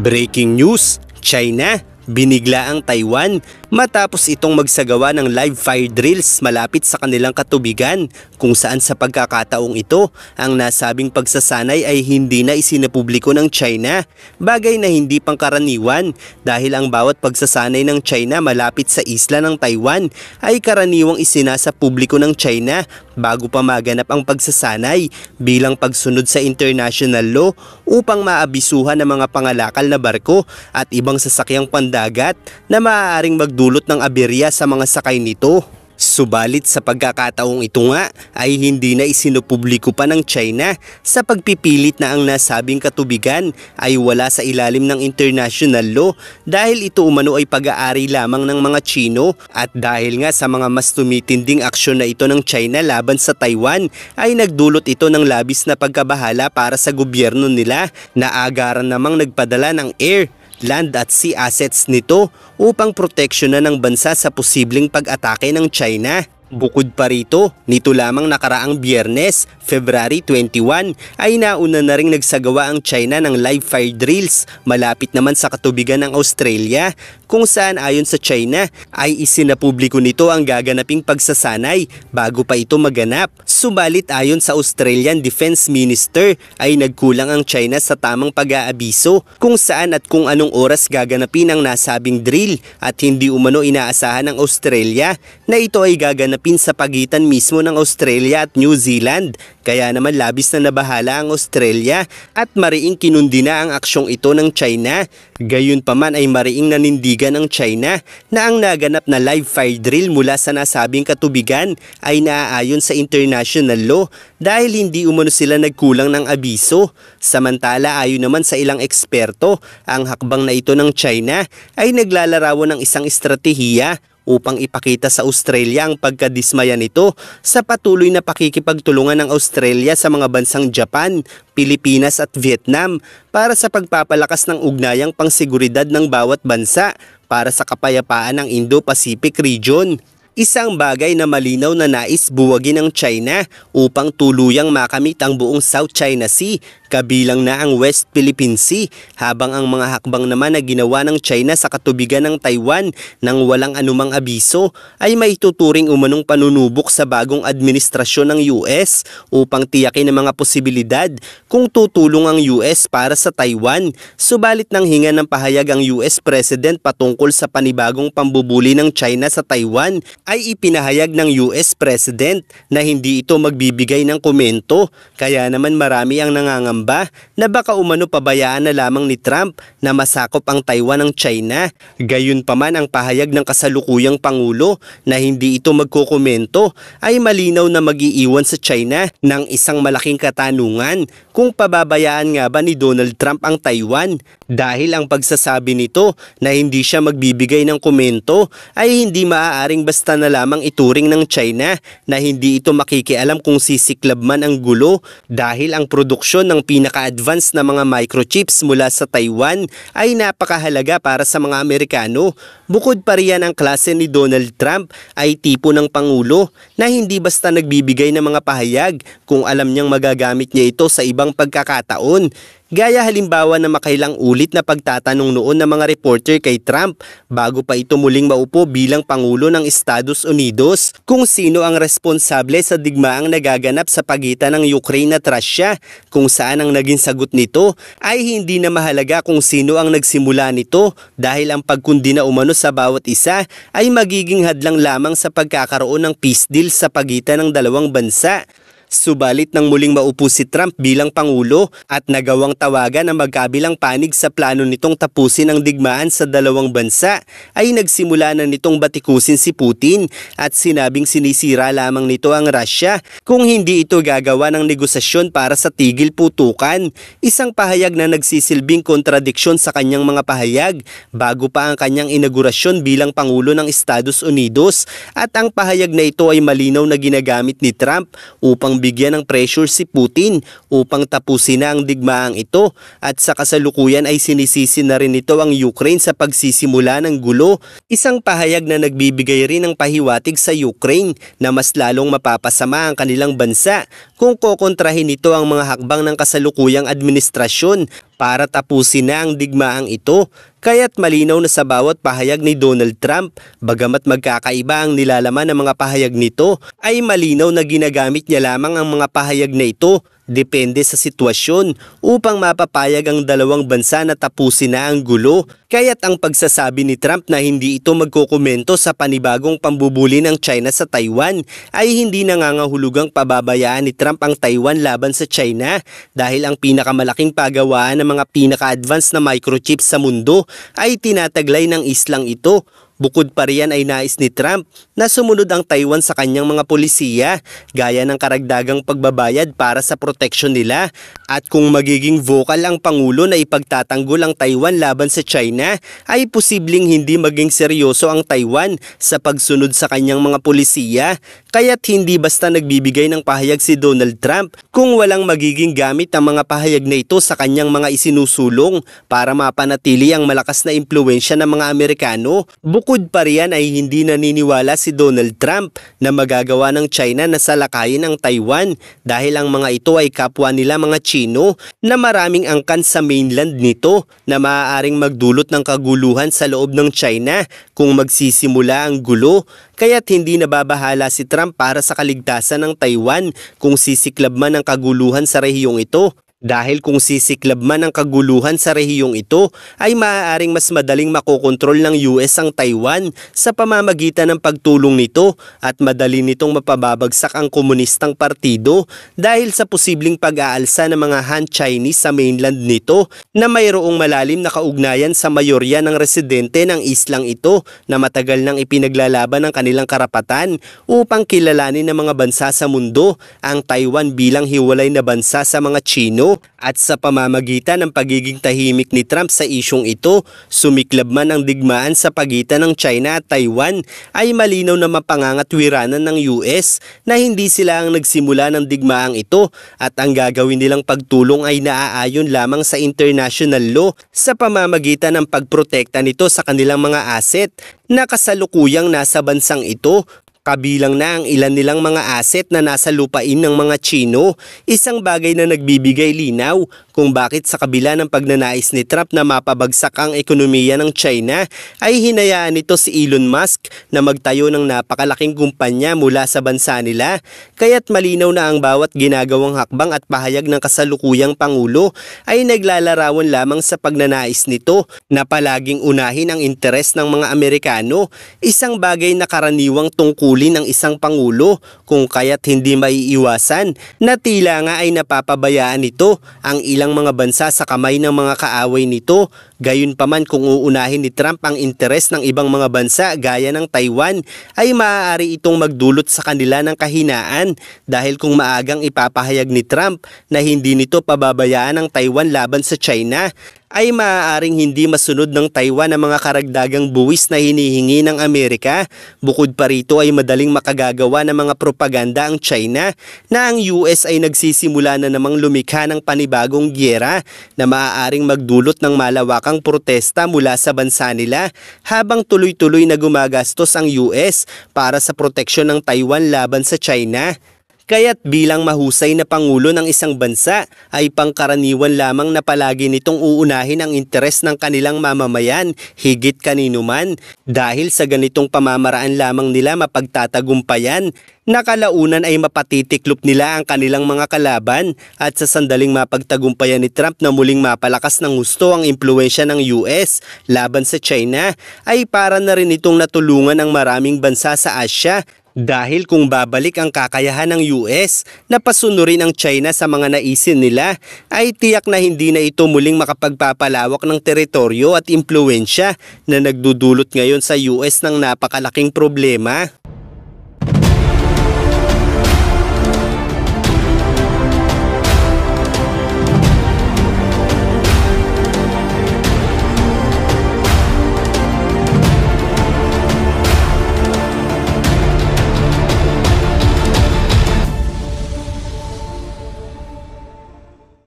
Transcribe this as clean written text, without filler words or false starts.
Breaking news, China, binigla ang Taiwan matapos itong magsagawa ng live fire drills malapit sa kanilang katubigan, kung saan sa pagkakataong ito ang nasabing pagsasanay ay hindi na isinapubliko ng China, bagay na hindi pangkaraniwan dahil ang bawat pagsasanay ng China malapit sa isla ng Taiwan ay karaniwang isinasa publiko ng China bago pa maganap ang pagsasanay bilang pagsunod sa international law upang maabisuhan ng mga pangalakal na barko at ibang sasakyang pandagat na maaaring magdulot ng aberya sa mga sakay nito. Subalit sa pagkakataong ito nga ay hindi na isinupubliko pa ng China sa pagpipilit na ang nasabing katubigan ay wala sa ilalim ng international law dahil ito umano ay pag-aari lamang ng mga Chino, at dahil nga sa mga mas tumitinding aksyon na ito ng China laban sa Taiwan ay nagdulot ito ng labis na pagkabahala para sa gobyerno nila na agaran namang nagpadala ng air, land at sea assets nito upang proteksyonan ng bansa sa posibleng pag-atake ng China. Bukod pa rito, nito lamang nakaraang Biyernes, February 21, ay nauna na ring nagsagawa ang China ng live fire drills malapit naman sa katubigan ng Australia, kung saan ayon sa China ay isinapubliko nito ang gaganaping pagsasanay bago pa ito maganap. Subalit ayon sa Australian Defense Minister ay nagkulang ang China sa tamang pag-aabiso kung saan at kung anong oras gaganapin ang nasabing drill, at hindi umano inaasahan ng Australia na ito ay gaganapin sa pagitan mismo ng Australia at New Zealand. Kaya naman labis na nabahala ang Australia at mariing kinundi na ang aksyong ito ng China. Gayunpaman ay mariing nanindigan ng China na ang naganap na live fire drill mula sa nasabing katubigan ay naaayon sa international law dahil hindi umano sila nagkulang ng abiso. Samantala ayon naman sa ilang eksperto, ang hakbang na ito ng China ay naglalarawan ng isang estratehiya upang ipakita sa Australia ang pagkadismaya nito sa patuloy na pakikipagtulungan ng Australia sa mga bansang Japan, Pilipinas at Vietnam para sa pagpapalakas ng ugnayang pangseguridad ng bawat bansa para sa kapayapaan ng Indo-Pacific region. Isang bagay na malinaw na nais buwagin ng China upang tuluyang makamit ang buong South China Sea, kabilang na ang West Philippine Sea, habang ang mga hakbang naman na ginawa ng China sa katubigan ng Taiwan nang walang anumang abiso ay maituturing umanong panunubok sa bagong administrasyon ng US upang tiyakin ang mga posibilidad kung tutulong ang US para sa Taiwan. Subalit nang hinga ng pahayag ang US President patungkol sa panibagong pambubuli ng China sa Taiwan, ay ipinahayag ng US President na hindi ito magbibigay ng komento, kaya naman marami ang nangangamba na baka umano pabayaan na lamang ni Trump na masakop ang Taiwan ng China. Gayunpaman ang pahayag ng kasalukuyang Pangulo na hindi ito magkokomento ay malinaw na mag-iiwan sa China ng isang malaking katanungan kung pababayaan nga ba ni Donald Trump ang Taiwan, dahil ang pagsasabi nito na hindi siya magbibigay ng komento ay hindi maaaring basta na lamang ituring ng China na hindi ito makikialam kung sisiklab man ang gulo, dahil ang produksyon ng pinaka-advanced na mga microchips mula sa Taiwan ay napakahalaga para sa mga Amerikano. Bukod pa riyan, ang klase ni Donald Trump ay tipo ng Pangulo na hindi basta nagbibigay ng mga pahayag kung alam niyang magagamit niya ito sa ibang pagkakataon. Gaya halimbawa na makailang ulit na pagtatanong noon ng mga reporter kay Trump bago pa ito muling maupo bilang Pangulo ng Estados Unidos kung sino ang responsable sa digmaang nagaganap sa pagitan ng Ukraine at Russia, kung saan ang naging sagot nito ay hindi na mahalaga kung sino ang nagsimula nito dahil ang pagkundi na umano sa bawat isa ay magiging hadlang lamang sa pagkakaroon ng peace deal sa pagitan ng dalawang bansa. Subalit nang muling maupo si Trump bilang Pangulo at nagawang tawagan ang magkabilang panig sa plano nitong tapusin ang digmaan sa dalawang bansa, ay nagsimula na nitong batikusin si Putin at sinabing sinisira lamang nito ang Russia kung hindi ito gagawa ng negosasyon para sa tigil putukan. Isang pahayag na nagsisilbing kontradiksyon sa kanyang mga pahayag bago pa ang kanyang inaugurasyon bilang Pangulo ng Estados Unidos, at ang pahayag na ito ay malinaw na ginagamit ni Trump upang bigyan ng pressure si Putin upang tapusin na ang digmaang ito, at sa kasalukuyan ay sinisisi na rin ito ang Ukraine sa pagsisimula ng gulo. Isang pahayag na nagbibigay rin ng pahiwatig sa Ukraine na mas lalong mapapasama ang kanilang bansa kung kokontrahin nito ang mga hakbang ng kasalukuyang administrasyon para tapusin na ang digmaang ito. Kaya't malinaw na sa bawat pahayag ni Donald Trump, bagamat magkakaiba ang nilalaman ng mga pahayag nito, ay malinaw na ginagamit niya lamang ang mga pahayag na ito depende sa sitwasyon upang mapapayag ang dalawang bansa na tapusin na ang gulo. Kaya't ang pagsasabi ni Trump na hindi ito magkokomento sa panibagong pambubuli ng China sa Taiwan ay hindi nangangahulugang pababayaan ni Trump ang Taiwan laban sa China dahil ang pinakamalaking pagawaan ng mga pinaka-advanced na microchips sa mundo ay tinataglay ng islang ito. Bukod pa riyan ay nais ni Trump na sumunod ang Taiwan sa kanyang mga polisiya gaya ng karagdagang pagbabayad para sa proteksyon nila at kung magiging vocal ang Pangulo na ipagtatanggol ang Taiwan laban sa China ay posibleng hindi maging seryoso ang Taiwan sa pagsunod sa kanyang mga polisiya kaya't hindi basta nagbibigay ng pahayag si Donald Trump kung walang magiging gamit ang mga pahayag na ito sa kanyang mga isinusulong para mapanatili ang malakas na impluwensya ng mga Amerikano. Bukod pa riyan ay hindi naniniwala si Donald Trump na magagawa ng China na salakayin ang Taiwan dahil ang mga ito ay kapwa nila mga Chino na maraming angkan sa mainland nito na maaaring magdulot ng kaguluhan sa loob ng China kung magsisimula ang gulo. Kaya't hindi nababahala si Trump para sa kaligtasan ng Taiwan kung sisiklab man ang kaguluhan sa rehiyong ito. Dahil kung sisiklab man ang kaguluhan sa rehiyong ito ay maaaring mas madaling makokontrol ng US ang Taiwan sa pamamagitan ng pagtulong nito at madali nitong mapababagsak ang komunistang partido dahil sa posibleng pag-aalsa ng mga Han Chinese sa mainland nito na mayroong malalim na kaugnayan sa mayorya ng residente ng islang ito na matagal nang ipinaglalaban ang kanilang karapatan upang kilalanin ng mga bansa sa mundo ang Taiwan bilang hiwalay na bansa sa mga Chino. At sa pamamagitan ng pagiging tahimik ni Trump sa isyong ito, sumiklab man ang digmaan sa pagitan ng China at Taiwan ay malinaw na mapangangatwiranan ng US na hindi sila ang nagsimula ng digmaang ito at ang gagawin nilang pagtulong ay naaayon lamang sa international law sa pamamagitan ng pagprotekta nito sa kanilang mga asset na kasalukuyang nasa bansang ito. Kabilang na ang ilan nilang mga asset na nasa lupain ng mga Chino, isang bagay na nagbibigay linaw kung bakit sa kabila ng pagnanais ni Trump na mapabagsak ang ekonomiya ng China ay hinayaan nito si Elon Musk na magtayo ng napakalaking kumpanya mula sa bansa nila. Kaya't malinaw na ang bawat ginagawang hakbang at pahayag ng kasalukuyang Pangulo ay naglalarawan lamang sa pagnanais nito na palaging unahin ang interes ng mga Amerikano, isang bagay na karaniwang tungkulin ng isang Pangulo kung kaya't hindi maiiwasan na tila nga ay napapabayaan nito ang ilang mga bansa sa kamay ng mga kaaway nito. Gayunpaman kung uunahin ni Trump ang interes ng ibang mga bansa gaya ng Taiwan ay maaari itong magdulot sa kanila ng kahinaan dahil kung maagang ipapahayag ni Trump na hindi nito pababayaan ang Taiwan laban sa China ay maaaring hindi masunod ng Taiwan ang mga karagdagang buwis na hinihingi ng Amerika. Bukod pa rito ay madaling makagagawa ng mga propaganda ang China na ang US ay nagsisimula na namang lumikha ng panibagong gyera na maaaring magdulot ng malawakang protesta mula sa bansa nila habang tuloy-tuloy na gumagastos ang US para sa proteksyon ng Taiwan laban sa China. Kaya't bilang mahusay na Pangulo ng isang bansa ay pangkaraniwan lamang na palagi nitong uunahin ang interes ng kanilang mamamayan higit kanino man dahil sa ganitong pamamaraan lamang nila mapagtatagumpayan. Nakalaunan ay mapatitiklop nila ang kanilang mga kalaban at sa sandaling mapagtagumpayan ni Trump na muling mapalakas ng husto ang impluwensya ng US laban sa China ay para na rin itong natulungan ng maraming bansa sa Asya. Dahil kung babalik ang kakayahan ng US na pasunurin ang China sa mga naisin nila, ay tiyak na hindi na ito muling makapagpapalawak ng teritoryo at impluwensya na nagdudulot ngayon sa US ng napakalaking problema.